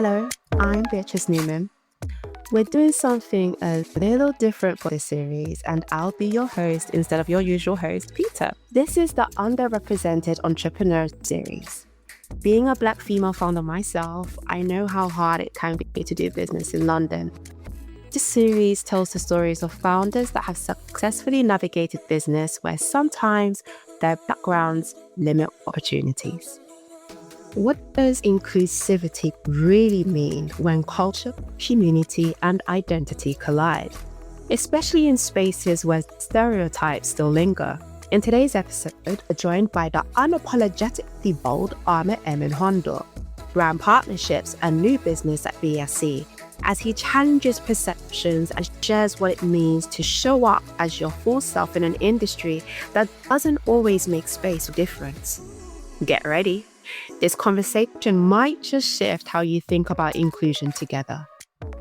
Hello, I'm Beatrice Newman. We're doing something a little different for this series, and I'll be your host instead of your usual host, Peter. This is the Underrepresented Entrepreneur series. Being a Black female founder myself, I know how hard it can be to do business in London. This series tells the stories of founders that have successfully navigated business where sometimes their backgrounds limit opportunities. What does inclusivity really mean when culture, community, and identity collide? Especially in spaces where stereotypes still linger. In today's episode, we're joined by the unapologetically bold Ahmet Emin Hondor, brand partnerships and new business at BSC, as he challenges perceptions and shares what it means to show up as your full self in an industry that doesn't always make space for difference. Get ready. This conversation might just shift how you think about inclusion together.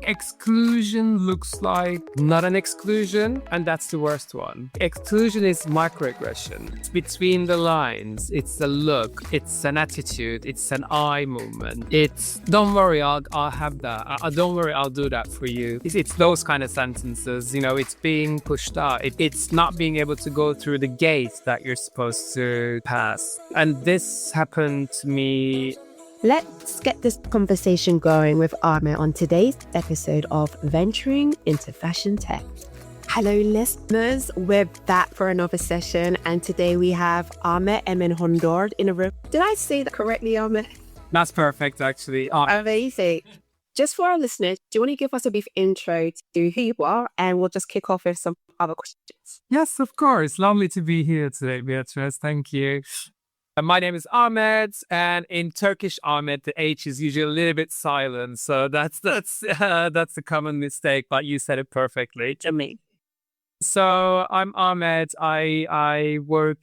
Exclusion looks like not an exclusion, and that's the worst one. Exclusion is microaggression. It's between the lines. It's a look. It's an attitude. It's an eye movement. It's don't worry, I'll have that. Don't worry, I'll do that for you. It's those kind of sentences. It's being pushed out. It's not being able to go through the gate that you're supposed to pass. And this happened to me. Let's get this conversation going with Ahmet on today's episode of Venturing into Fashion Tech. Hello, listeners. We're back for another session, and today we have Ahmet Emin Hondor in a room. Did I say that correctly, Ahmet? That's perfect, actually. Amazing. Just for our listeners, do you want to give us a brief intro to who you are, and we'll just kick off with some other questions? Yes, of course. Lovely to be here today, Beatrice. Thank you. My name is Ahmet, and in Turkish, Ahmet, the H is usually a little bit silent, so that's a common mistake. But you said it perfectly. Amazing. So I'm Ahmet. I work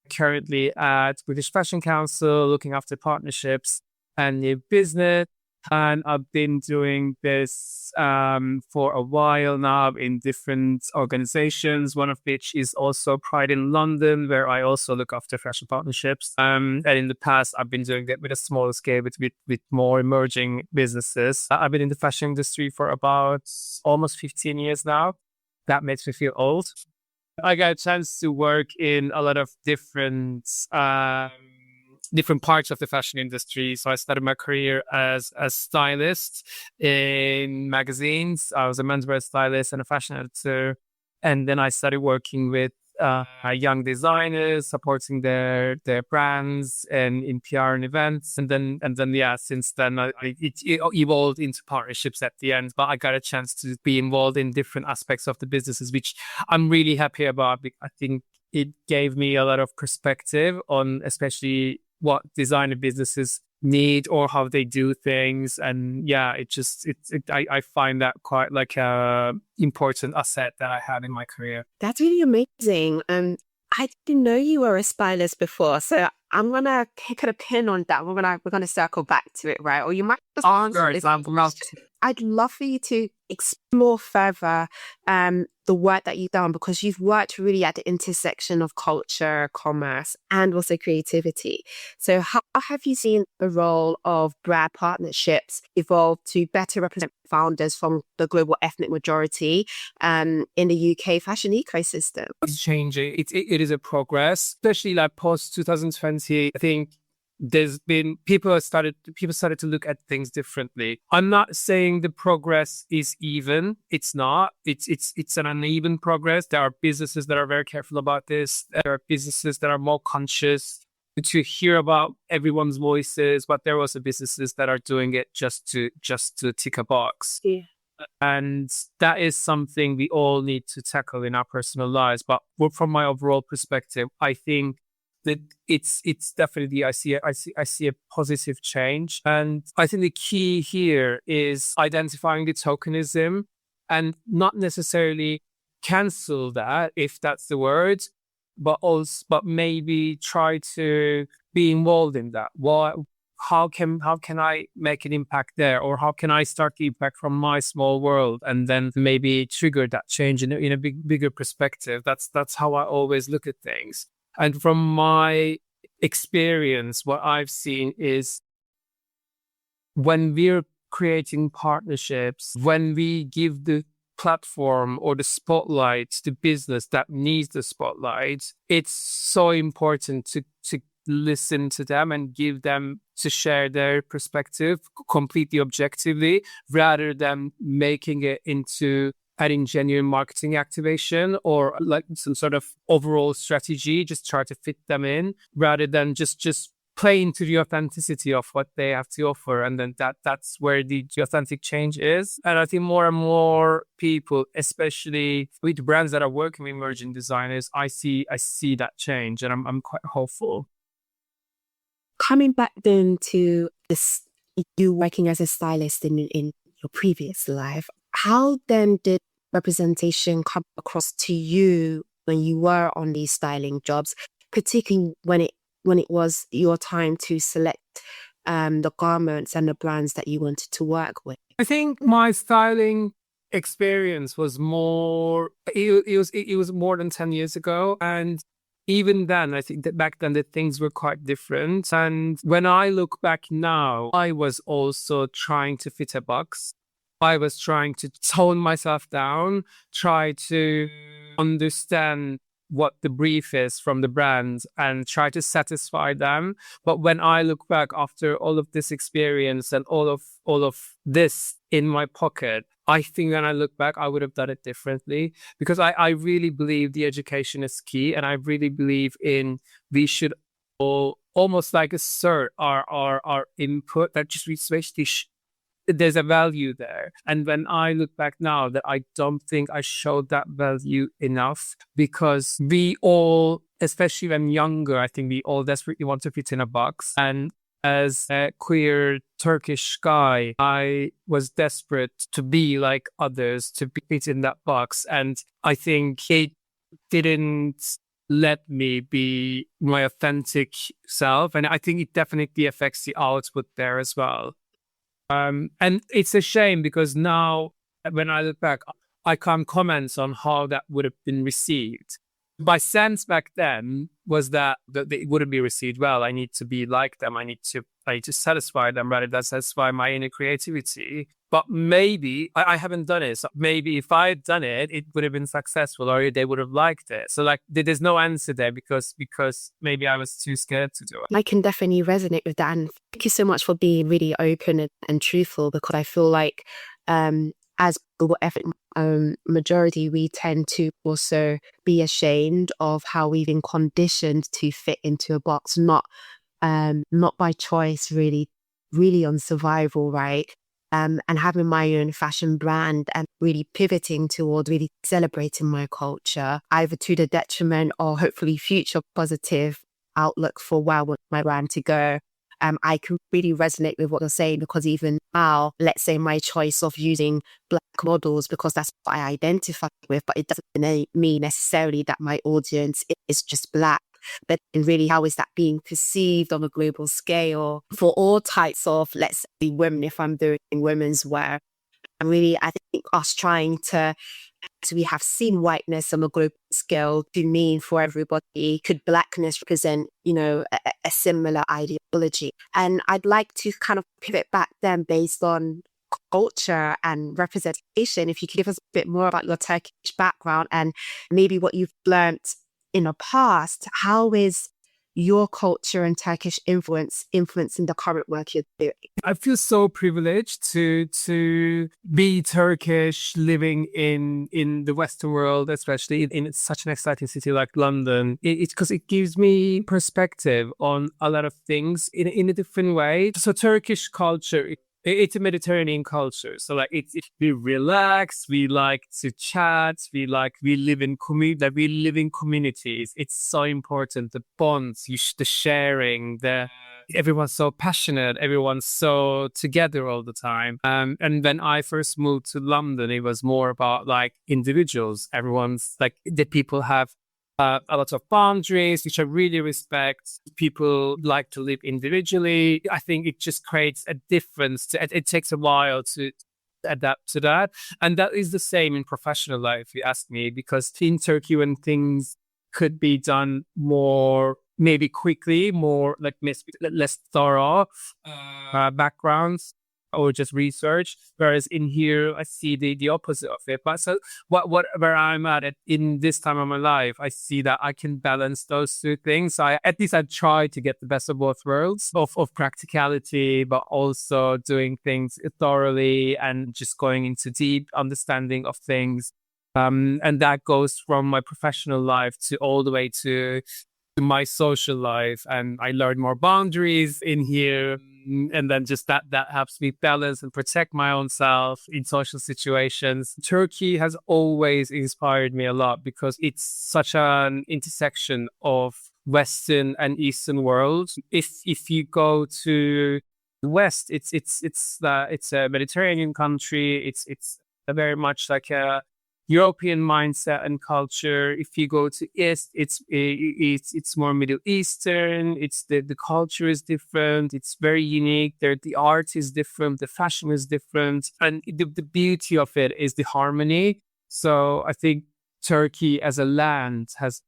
currently at British Fashion Council, looking after partnerships and new business. And I've been doing this for a while now in different organizations, one of which is also Pride in London, where I also look after fashion partnerships. And in the past, I've been doing that with a smaller scale, with more emerging businesses. I've been in the fashion industry for about almost 15 years now. That makes me feel old. I got a chance to work in a lot of different parts of the fashion industry. So I started my career as a stylist in magazines. I was a menswear stylist and a fashion editor. And then I started working with young designers, supporting their brands and in PR and events. And then since then it evolved into partnerships at the end. But I got a chance to be involved in different aspects of the businesses, which I'm really happy about. I think it gave me a lot of perspective on especially what designer businesses need or how they do things. And yeah, I find that quite like a important asset that I had in my career. That's really amazing. I didn't know you were a stylist before, so I'm gonna put a pin on that. We're gonna circle back to it, right? Or you might just answer this. I'd love for you to explore further the work that you've done, because you've worked really at the intersection of culture, commerce, and also creativity. So how have you seen the role of brand partnerships evolve to better represent founders from the global ethnic majority in the UK fashion ecosystem? It's changing. It is a progress, especially like post 2020. I think there's been people started to look at things differently. I'm not saying the progress is even. It's not. It's an uneven progress. There are businesses that are very careful about this. There are businesses that are more conscious to hear about everyone's voices, but there are also businesses that are doing it just to tick a box. Yeah. And that is something we all need to tackle in our personal lives. But from my overall perspective, I think that it's definitely I see a positive change. And I think the key here is identifying the tokenism and not necessarily cancel that, if that's the word, but maybe try to be involved in that. How can I make an impact there, or how can I start the impact from my small world, and then maybe trigger that change in a bigger perspective. That's how I always look at things. And from my experience, what I've seen is when we're creating partnerships, when we give the platform or the spotlight to business that needs the spotlight, it's so important to listen to them and give them to share their perspective completely objectively, rather than making it into adding genuine marketing activation or like some sort of overall strategy, just try to fit them in, rather than just play into the authenticity of what they have to offer. And then that's where the authentic change is. And I think more and more people, especially with brands that are working with emerging designers, I see that change, and I'm quite hopeful. Coming back then to this, you working as a stylist in your previous life, how then did representation come across to you when you were on these styling jobs, particularly when it was your time to select the garments and the brands that you wanted to work with? I think my styling experience was more, it was more than 10 years ago. And even then, I think that back then the things were quite different. And when I look back now, I was also trying to fit a box. I was trying to tone myself down, try to understand what the brief is from the brand and try to satisfy them. But when I look back after all of this experience and all of this in my pocket, I think when I look back, I would have done it differently, because I really believe the education is key. And I really believe in, we should all almost like assert our input, that just especially there's a value there. And when I look back now, that I don't think I showed that value enough, because we all, especially when younger, I think we all desperately want to fit in a box. And as a queer Turkish guy, I was desperate to be like others, to fit in that box. And I think it didn't let me be my authentic self. And I think it definitely affects the output there as well. And it's a shame, because now when I look back, I can't comment on how that would have been received. My sense back then was that it wouldn't be received well. I need to be like them. I need to satisfy them rather than satisfy my inner creativity. But maybe I haven't done it. So maybe if I had done it, it would have been successful, or they would have liked it. So like there's no answer there, because maybe I was too scared to do it. I can definitely resonate with that. And thank you so much for being really open and truthful, because I feel like as whatever majority, we tend to also be ashamed of how we've been conditioned to fit into a box, not by choice, really on survival, right? And having my own fashion brand and really pivoting toward really celebrating my culture, either to the detriment or hopefully future positive outlook for where I want my brand to go. I can really resonate with what you're saying, because even now, let's say my choice of using Black models, because that's what I identify with, but it doesn't mean necessarily that my audience is just Black. But really, how is that being perceived on a global scale for all types of, let's say, women, if I'm doing women's wear? And really, I think us trying to, as we have seen whiteness on a global scale do mean for everybody, could Blackness represent, a similar ideology? And I'd like to kind of pivot back then based on culture and representation. If you could give us a bit more about your Turkish background and maybe what you've learnt in the past, how is your culture and Turkish influencing the current work you're doing? I feel so privileged to be Turkish, living in the Western world, especially in such an exciting city like London. It's because it gives me perspective on a lot of things in a different way. So Turkish culture, it's a Mediterranean culture. So like we relax, we like to chat, we live in communities. It's so important. The bonds, the sharing, everyone's so passionate, everyone's so together all the time. And when I first moved to London, it was more about like individuals. Everyone's like, the people have a lot of boundaries, which I really respect. People like to live individually. I think it just creates a difference. It takes a while to adapt to that. And that is the same in professional life, if you ask me, because in Turkey, when things could be done more, maybe quickly, more like less thorough backgrounds, or just research. Whereas in here, I see the opposite of it. But so where I'm at it in this time of my life, I see that I can balance those two things. So at least I try to get the best of both worlds of practicality, but also doing things thoroughly and just going into deep understanding of things. And that goes from my professional life to all the way to my social life, and I learn more boundaries in here, and then just that helps me balance and protect my own self in social situations. Turkey has always inspired me a lot because it's such an intersection of Western and Eastern worlds. If you go to the West, it's a Mediterranean country. It's a very much like a European mindset and culture. If you go to East, it's more Middle Eastern. It's the culture is different. It's very unique. The art is different. The fashion is different, and the beauty of it is the harmony. So I think Turkey as a land has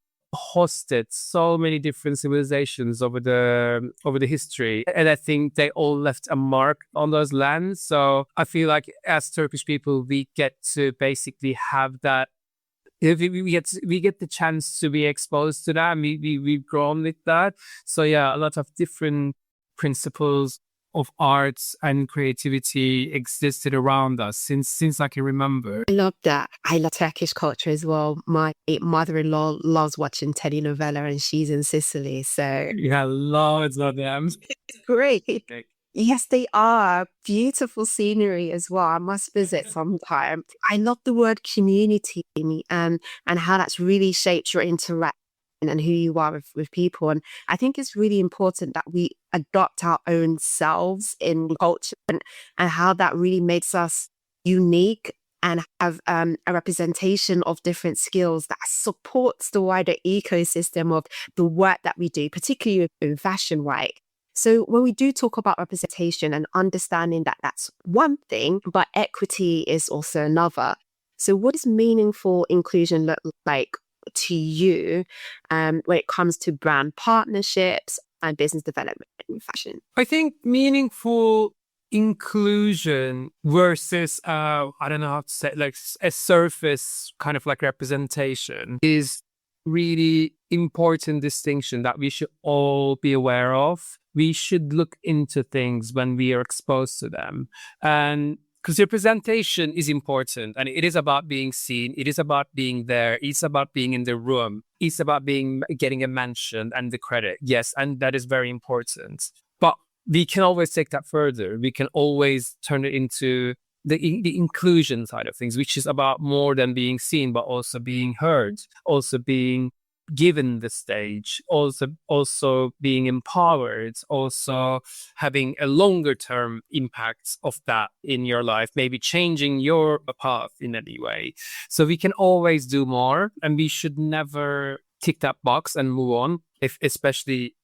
hosted so many different civilizations over the history, and I think they all left a mark on those lands. So I feel like as Turkish people, we get to basically have that. We get the chance to be exposed to that. And we've grown with that. So yeah, a lot of different principles of arts and creativity existed around us since I can remember. I love that. I love Turkish culture as well. My mother-in-law loves watching telenovela and she's in Sicily. So Yeah, loads of them. great. Yes, they are. Beautiful scenery as well. I must visit sometime. I love the word community, Amy, and how that's really shaped your interaction and who you are with people. And I think it's really important that we adopt our own selves in culture, and how that really makes us unique and have a representation of different skills that supports the wider ecosystem of the work that we do, particularly in fashion, right? So when we do talk about representation and understanding that that's one thing, but equity is also another. So what does meaningful inclusion look like to you when it comes to brand partnerships and business development in fashion? I think meaningful inclusion versus I don't know how to say, like a surface kind of like representation is really important distinction that we should all be aware of. We should look into things when we are exposed to them. And because representation is important, and it is about being seen. It is about being there. It's about being in the room. It's about getting a mention and the credit. Yes, and that is very important. But we can always take that further. We can always turn it into the inclusion side of things, which is about more than being seen, but also being heard, also being given the stage, also being empowered, also having a longer term impact of that in your life, maybe changing your path in any way. So we can always do more, and we should never tick that box and move on, especially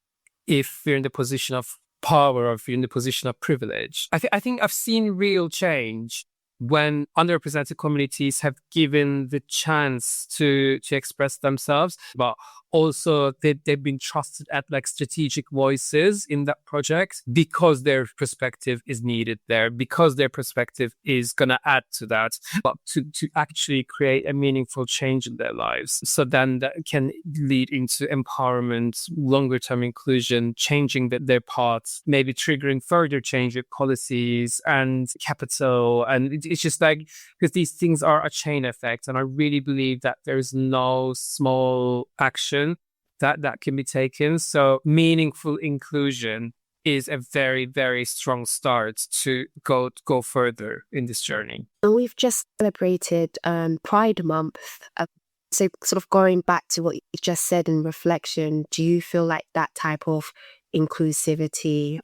if we're in the position of power or if you're in the position of privilege. I think I've seen real change when underrepresented communities have given the chance to express themselves, but also they've been trusted at like strategic voices in that project because their perspective is needed there, because their perspective is going to add to that, but to actually create a meaningful change in their lives. So then that can lead into empowerment, longer term inclusion, changing their paths, maybe triggering further change with policies and capital. And it's just like, because these things are a chain effect. And I really believe that there's no small action that can be taken. So meaningful inclusion is a very, very strong start to go further in this journey. And we've just celebrated Pride Month. So sort of going back to what you just said in reflection, do you feel like that type of inclusivity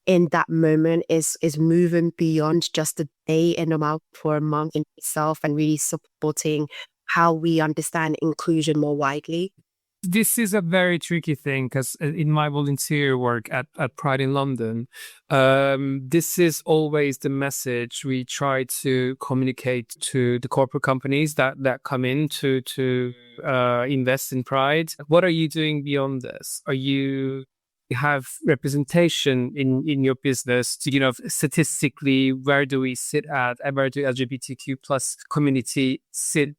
in that moment is moving beyond just a day in a month for a month in itself, and really supporting how we understand inclusion more widely? This is a very tricky thing because in my volunteer work at Pride in London, this is always the message we try to communicate to the corporate companies that come in to invest in Pride. What are you doing beyond this? Are you have representation in your business to, statistically, where do we sit at, and where do LGBTQ plus community sit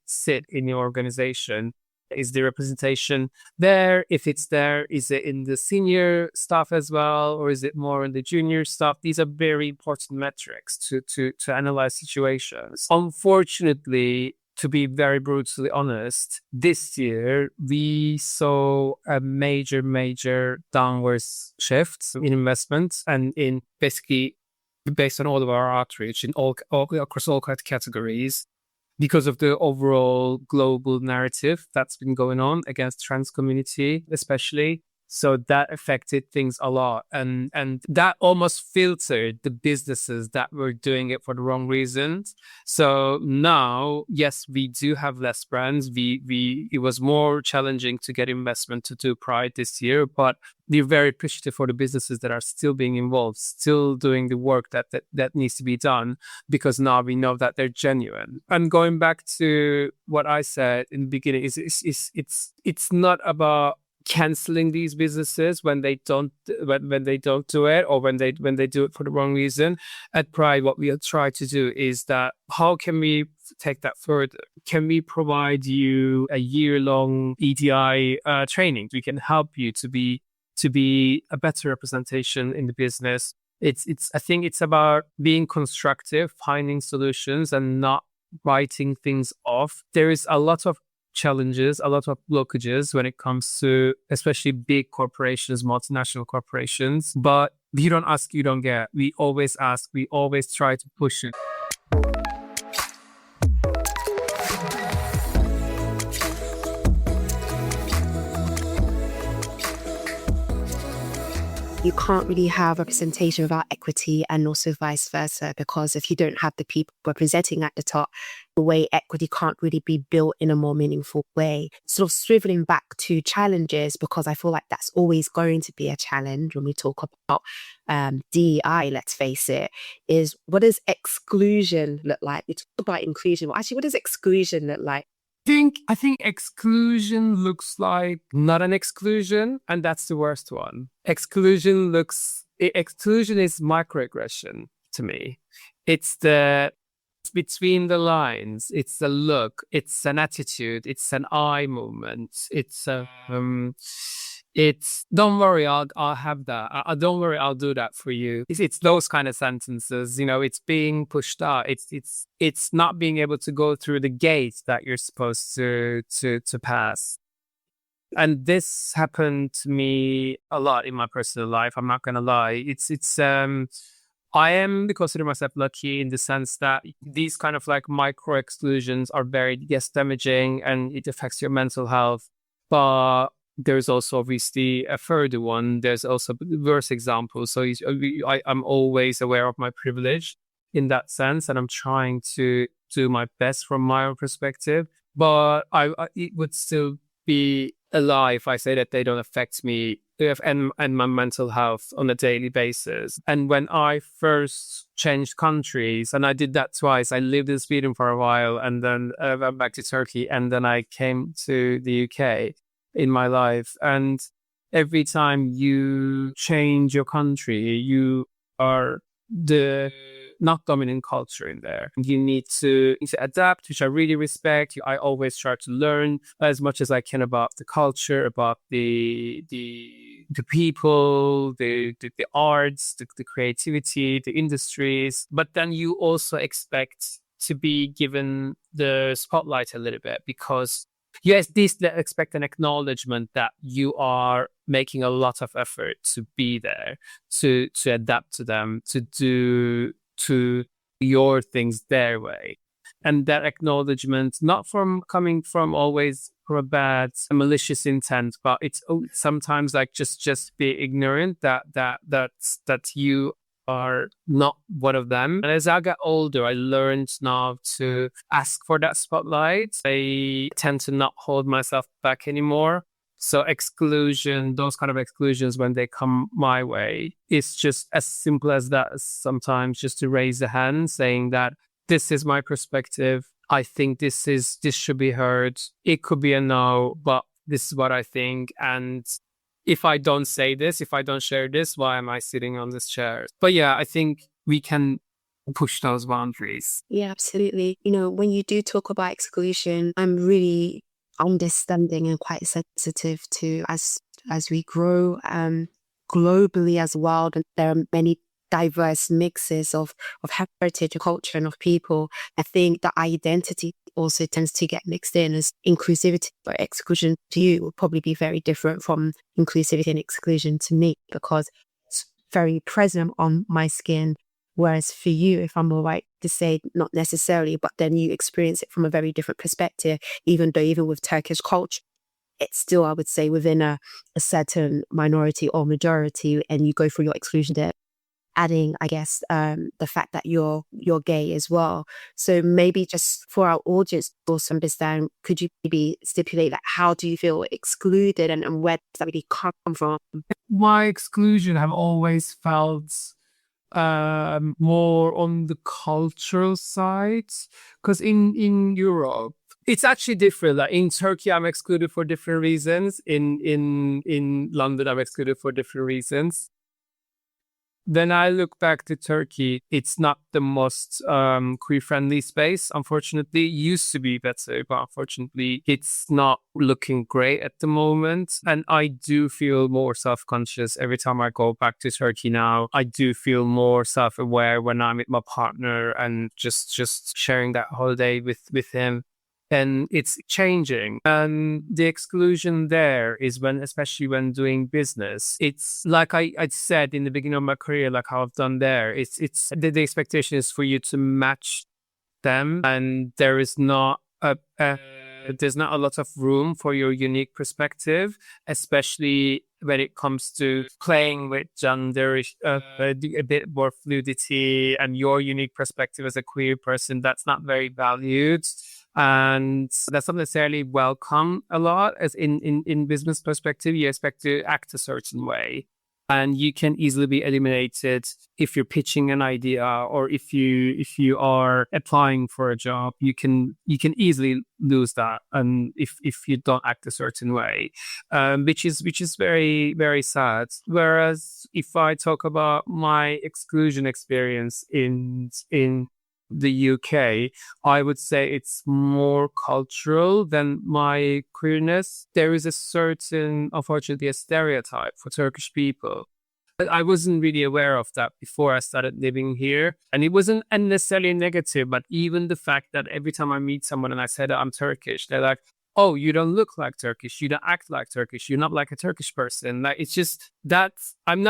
in your organization? Is the representation there? If it's there, is it in the senior staff as well, or is it more in the junior staff? These are very important metrics to analyze situations. Unfortunately, to be very brutally honest, this year we saw a major downward shift in investments and in basically based on all of our outreach in all across all categories, because of the overall global narrative that's been going on against trans community, especially. So that affected things a lot. And that almost filtered the businesses that were doing it for the wrong reasons. So now, yes, we do have less brands. It was more challenging to get investment to do Pride this year, but we're very appreciative for the businesses that are still being involved, still doing the work that needs to be done, because now we know that they're genuine. And going back to what I said in the beginning, it's not about canceling these businesses when they don't do it, or when they do it for the wrong reason. At Pride, what we'll try to do is that how can we take that further? Can we provide you a year-long EDI training? We can help you to be a better representation in the business. I think it's about being constructive, finding solutions, and not writing things off. There is a lot of challenges, a lot of blockages when it comes to especially big corporations, multinational corporations. But you don't ask, you don't get. We always ask, we always try to push it. You can't really have representation without equity, and also vice versa, because if you don't have the people representing at the top, the way equity can't really be built in a more meaningful way. Sort of swiveling back to challenges, because I feel like that's always going to be a challenge when we talk about DEI, let's face it, is what does exclusion look like? We talk about inclusion, but actually what does exclusion look like? I think exclusion looks like not an exclusion, and that's the worst one. Exclusion is microaggression to me. It's between the lines. It's a look. It's an attitude. It's an eye movement. It's don't worry, I'll have that. Don't worry, I'll do that for you. It's those kind of sentences. It's being pushed out. It's not being able to go through the gate that you're supposed to pass. And this happened to me a lot in my personal life. I'm not gonna lie. I am consider myself lucky in the sense that these kind of like micro exclusions are very damaging, and it affects your mental health. But there's also obviously a further one. There's also worse examples. So I'm always aware of my privilege in that sense, and I'm trying to do my best from my own perspective. But it would still be a lie if I say that they don't affect me and my mental health on a daily basis. And when I first changed countries, and I did that twice, I lived in Sweden for a while, and then I went back to Turkey, and then I came to the UK in my life. And every time you change your country, you are the not dominant culture in there. You need to adapt, which I really respect. I always try to learn as much as I can about the culture, about the people, the arts, the creativity, the industries. But then you also expect to be given the spotlight a little bit, because you at least expect an acknowledgement that you are making a lot of effort to be there, to adapt to them, to do to your things their way. And that acknowledgement, not coming from always from a bad, malicious intent, but it's sometimes like just be ignorant that you are not one of them. And as I got older, I learned now to ask for that spotlight. I tend to not hold myself back anymore. So exclusion, those kind of exclusions, when they come my way, it's just as simple as that. Sometimes just to raise a hand saying that this is my perspective. I think this should be heard. It could be a no, but this is what I think. And if I don't say this, if I don't share this, why am I sitting on this chair? But yeah, I think we can push those boundaries. Yeah, absolutely. When you do talk about exclusion, I'm really understanding and quite sensitive to as we grow globally as well. And there are many diverse mixes of heritage, culture, and of people. I think the identity also tends to get mixed in as inclusivity, but exclusion to you will probably be very different from inclusivity and exclusion to me, because it's very present on my skin. Whereas for you, if I'm all right to say, not necessarily, but then you experience it from a very different perspective, even though even with Turkish culture, it's still, I would say, within a certain minority or majority, and you go through your exclusion there, adding, I guess, the fact that you're gay as well. So maybe just for our audience to also understand, could you maybe stipulate, like, how do you feel excluded, and where does that really come from? My exclusion have always felt more on the cultural side, because in Europe it's actually different. Like in Turkey, I'm excluded for different reasons. In London, I'm excluded for different reasons. Then I look back to Turkey, it's not the most queer-friendly space, unfortunately. It used to be better, but unfortunately, it's not looking great at the moment. And I do feel more self-conscious every time I go back to Turkey now. I do feel more self-aware when I'm with my partner and just sharing that holiday with him. And it's changing. And the exclusion there is especially when doing business, it's like I said in the beginning of my career, like how I've done there, it's the expectation is for you to match them, and there is not there's not a lot of room for your unique perspective, especially when it comes to playing with gender, a bit more fluidity and your unique perspective as a queer person. That's not very valued. And that's not necessarily welcome a lot. As in business perspective, you expect to act a certain way, and you can easily be eliminated if you're pitching an idea, or if you are applying for a job. You can easily lose that, and if you don't act a certain way, which is very, very sad. Whereas if I talk about my exclusion experience in the UK, I would say it's more cultural than my queerness. There is a certain, unfortunately, a stereotype for Turkish people. But I wasn't really aware of that before I started living here. And it wasn't necessarily negative, but even the fact that every time I meet someone and I said I'm Turkish, they're like, oh, you don't look like Turkish. You don't act like Turkish. You're not like a Turkish person. Like, it's just that's, I'm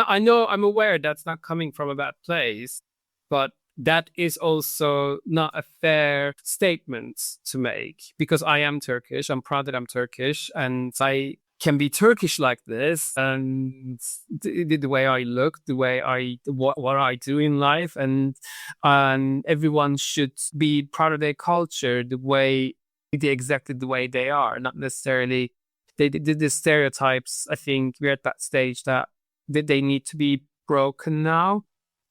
aware that's not coming from a bad place, but that is also not a fair statement to make, because I am Turkish. I'm proud that I'm Turkish, and I can be Turkish like this, and the way I look, the way what I do in life, and everyone should be proud of their culture exactly the way they are, not necessarily the stereotypes. I think we're at that stage that they need to be broken now.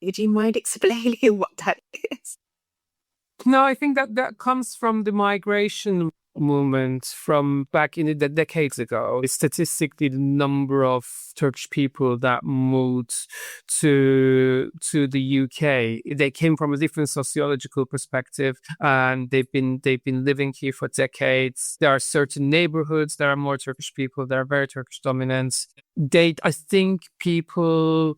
Would you mind explaining what that is? No, I think that comes from the migration movement from back in the decades ago. Statistically, the number of Turkish people that moved to the UK, they came from a different sociological perspective, and they've been living here for decades. There are certain neighborhoods that are more Turkish people that are very Turkish dominant. I think people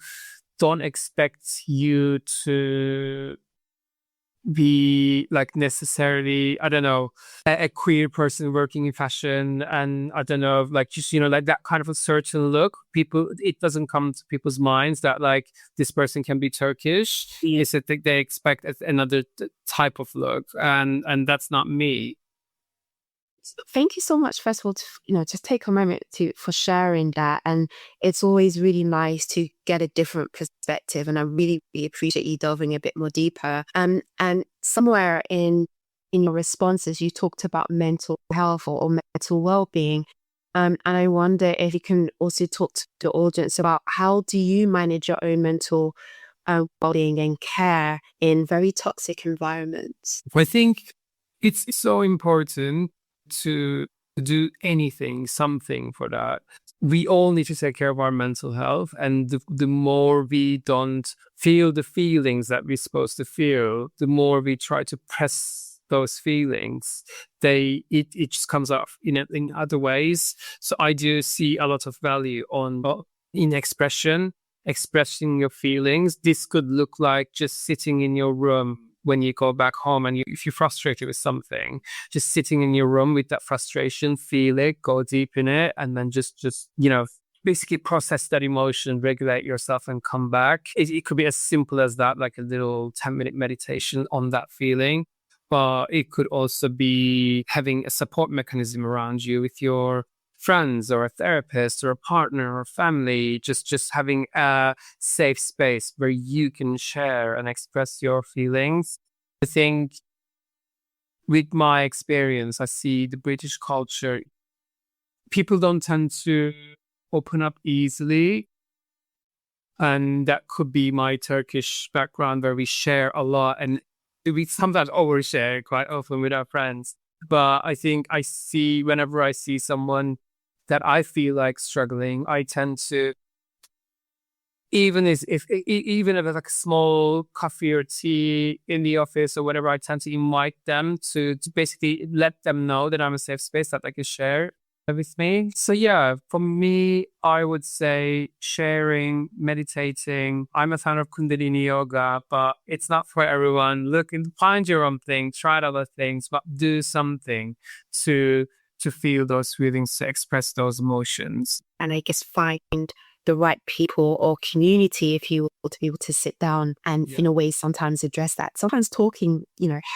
don't expect you to be like necessarily, I don't know, a queer person working in fashion, and I don't know, like just, like that kind of a certain look. It doesn't come to people's minds that like this person can be Turkish. Is it that they expect another type of look, and that's not me. Thank you so much, first of all, to just take a moment for sharing that. And it's always really nice to get a different perspective, and I really, really appreciate you delving a bit more deeper. And somewhere in your responses, you talked about mental health or mental well-being. And I wonder if you can also talk to the audience about how do you manage your own mental well-being and care in very toxic environments? I think it's so important to do something for that. we all need to take care of our mental health. And the more we don't feel the feelings that we're supposed to feel, the more we try to press those feelings, it just comes off in other ways. So I do see a lot of value in expressing your feelings. This could look like just sitting in your room when you go back home, and if you're frustrated with something, just sitting in your room with that frustration, feel it, go deep in it, and then just basically process that emotion, regulate yourself, and come back. It could be as simple as that, like a little 10-minute meditation on that feeling. But it could also be having a support mechanism around you with your friends or a therapist or a partner or family, just having a safe space where you can share and express your feelings. I think with my experience, I see the British culture, people don't tend to open up easily. And that could be my Turkish background, where we share a lot and we sometimes overshare quite often with our friends. But I think whenever I see someone that I feel like struggling, I tend to, even if it's like a small coffee or tea in the office or whatever, I tend to invite them to basically let them know that I'm a safe space that they can share with me. So yeah, for me, I would say sharing, meditating. I'm a fan of Kundalini yoga, but it's not for everyone. Look and find your own thing, try other things, but do something to feel those feelings, to express those emotions. And I guess find the right people or community, if you will, to be able to sit down and in a way sometimes address that. Sometimes talking,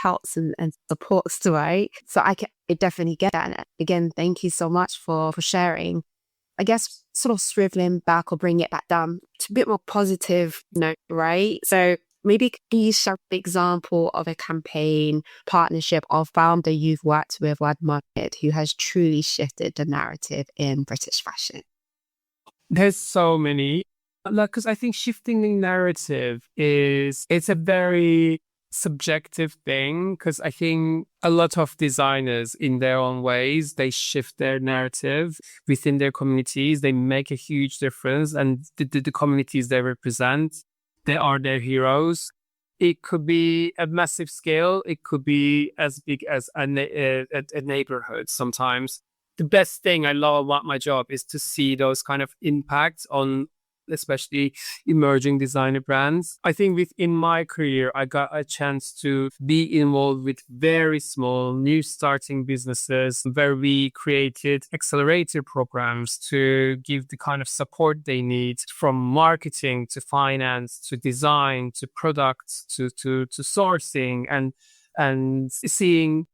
helps and supports, right? So I definitely get that. And again, thank you so much for sharing. I guess sort of swiveling back or bring it back down to a bit more positive note, right? So maybe can you share the example of a campaign, partnership, or founder you've worked with or admired who has truly shifted the narrative in British fashion? There's so many. Because I think shifting the narrative it's a very subjective thing, because I think a lot of designers in their own ways, they shift their narrative within their communities. They make a huge difference, and the communities they represent, they are their heroes. It could be a massive scale. It could be as big as a neighborhood sometimes. The best thing I love about my job is to see those kind of impacts on especially emerging designer brands. I think within my career, I got a chance to be involved with very small new starting businesses where we created accelerator programs to give the kind of support they need, from marketing to finance to design to products to sourcing, and seeing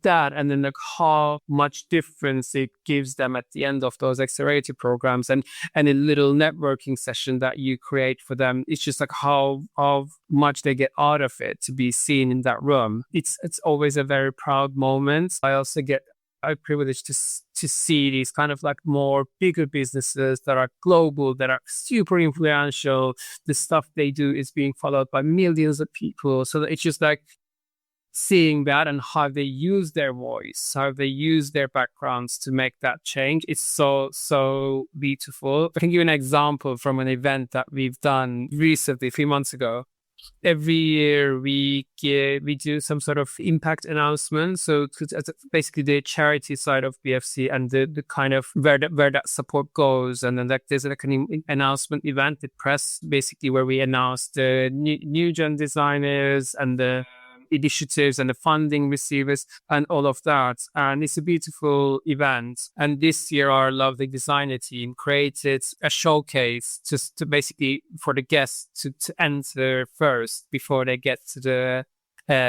that, and then like how much difference it gives them at the end of those accelerator programs, and a little networking session that you create for them. It's just like how much they get out of it to be seen in that room. It's always a very proud moment. I also get a privilege to see these kind of like more bigger businesses that are global, that are super influential. The stuff they do is being followed by millions of people. So it's just like seeing that and how they use their voice, how they use their backgrounds to make that change. It's so beautiful. I can give you an example from an event that we've done recently, 3 months ago. Every year we do some sort of impact announcement. So it's basically the charity side of BFC and the kind of where that support goes. And then there's like an announcement event with press, basically where we announce the new gen designers and the initiatives and the funding receivers and all of that. And it's a beautiful event. And this year our lovely designer team created a showcase just to basically for the guests to enter first before they get to the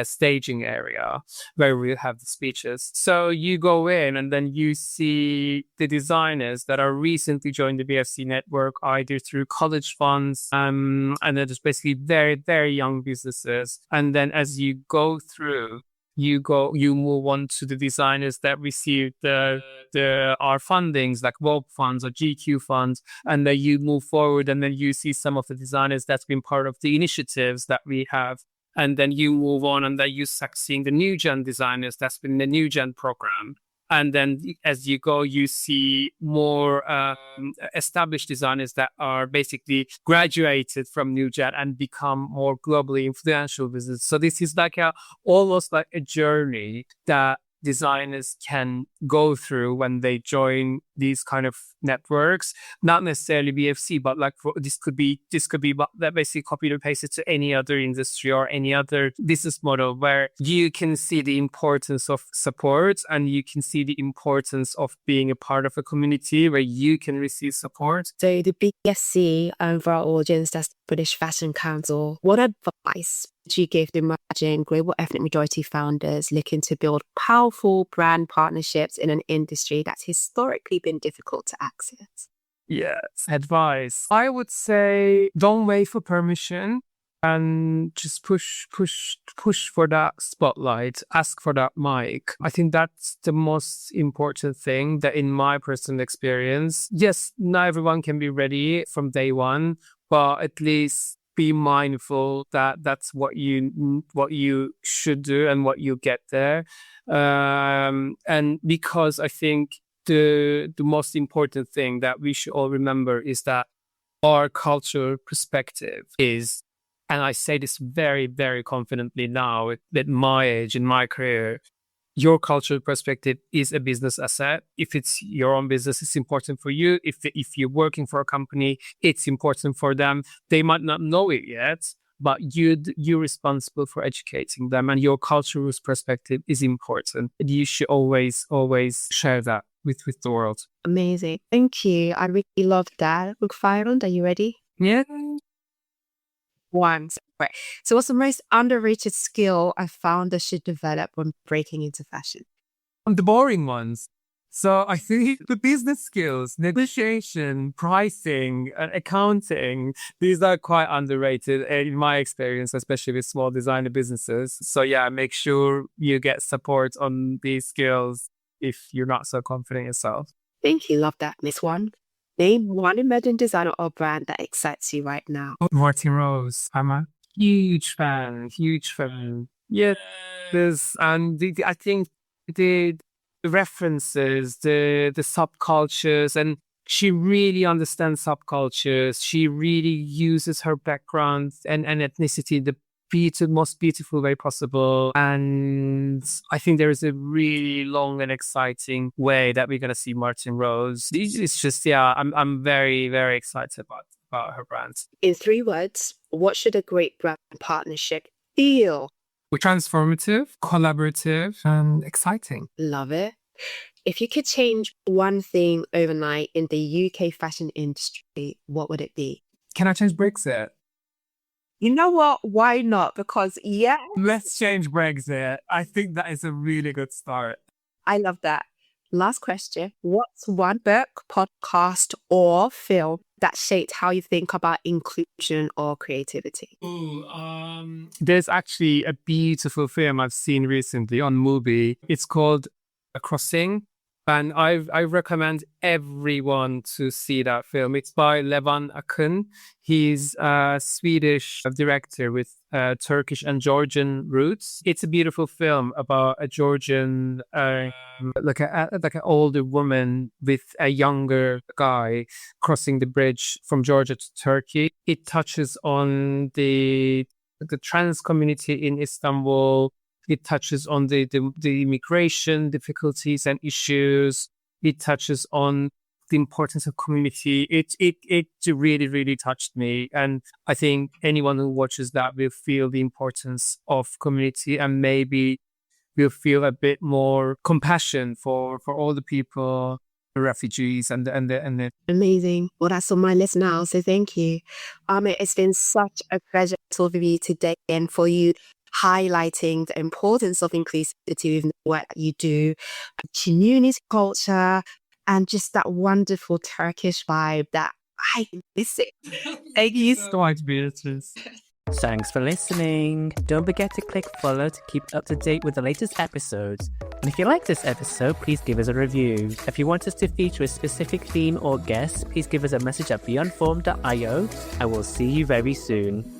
staging area where we have the speeches. So you go in and then you see the designers that are recently joined the BFC network, either through college funds, and they're just basically very, very young businesses. And then as you go through, you move on to the designers that received our fundings, like Vogue funds or GQ funds, and then you move forward and then you see some of the designers that's been part of the initiatives that we have. And then you move on and then you start seeing the new gen designers that's been the new gen program. And then as you go, you see more established designers that are basically graduated from New Gen and become more globally influential business. So this is like almost like a journey that designers can go through when they join these kind of networks, not necessarily BFC, but like this could be that basically copied and pasted to any other industry or any other business model where you can see the importance of support and you can see the importance of being a part of a community where you can receive support. So the BFC, for our audience, that's the British Fashion Council. What advice would you give the emerging global ethnic majority founders looking to build powerful brand partnerships in an industry that's historically been difficult to access? Yes, advice. I would say don't wait for permission and just push for that spotlight, ask for that mic. I think that's the most important thing that in my personal experience, yes, not everyone can be ready from day one, but at least be mindful that that's what you should do and what you get there. And because I think the most important thing that we should all remember is that our cultural perspective is, and I say this very, very confidently now at my age, in my career, your cultural perspective is a business asset. If it's your own business, it's important for you. If you're working for a company, it's important for them. They might not know it yet, but you're responsible for educating them, and your cultural perspective is important. You should always share that with the world. Amazing. Thank you. I really love that. Look, Fyron, are you ready? Yeah. One. Right. So what's the most underrated skill a founder should develop when breaking into fashion? The boring ones. So I think the business skills, negotiation, pricing, accounting, these are quite underrated in my experience, especially with small designer businesses. So yeah, make sure you get support on these skills if you're not so confident yourself. Thank you. Love that. Miss One. Name one emerging designer or brand that excites you right now. Martin Rose. I'm a huge fan. Yes. And I think the references, the subcultures, and she really understands subcultures. She really uses her background and ethnicity the most beautiful way possible. And I think there is a really long and exciting way that we're going to see Martin Rose. It's just, yeah, I'm very, very excited about her brand. In 3 words, what should a great brand partnership feel? Transformative, collaborative, and exciting. Love it. If you could change one thing overnight in the UK fashion industry, what would it be? Can I change Brexit? You know what? Why not? Because, yeah. Let's change Brexit. I think that is a really good start. I love that. Last question. What's one book, podcast, or film that shaped how you think about inclusion or creativity? There's actually a beautiful film I've seen recently on Mubi. It's called A Crossing. And I recommend everyone to see that film. It's by Levan Akın. He's a Swedish director with Turkish and Georgian roots. It's a beautiful film about a Georgian, like an older woman with a younger guy crossing the bridge from Georgia to Turkey. It touches on the trans community in Istanbul. It touches on the immigration difficulties and issues. It touches on the importance of community. It really, really touched me. And I think anyone who watches that will feel the importance of community and maybe will feel a bit more compassion for all the people, the refugees and the Amazing. Well, that's on my list now. So thank you. Ahmet, it's been such a pleasure to talk with you today and for you highlighting the importance of inclusivity in the work that you do, community culture, and just that wonderful Turkish vibe that I miss it. Thank you so much, Beatrice. Thanks for listening. Don't forget to click follow to keep up to date with the latest episodes. And if you like this episode, please give us a review. If you want us to feature a specific theme or guest, please give us a message at beyondform.io. I will see you very soon.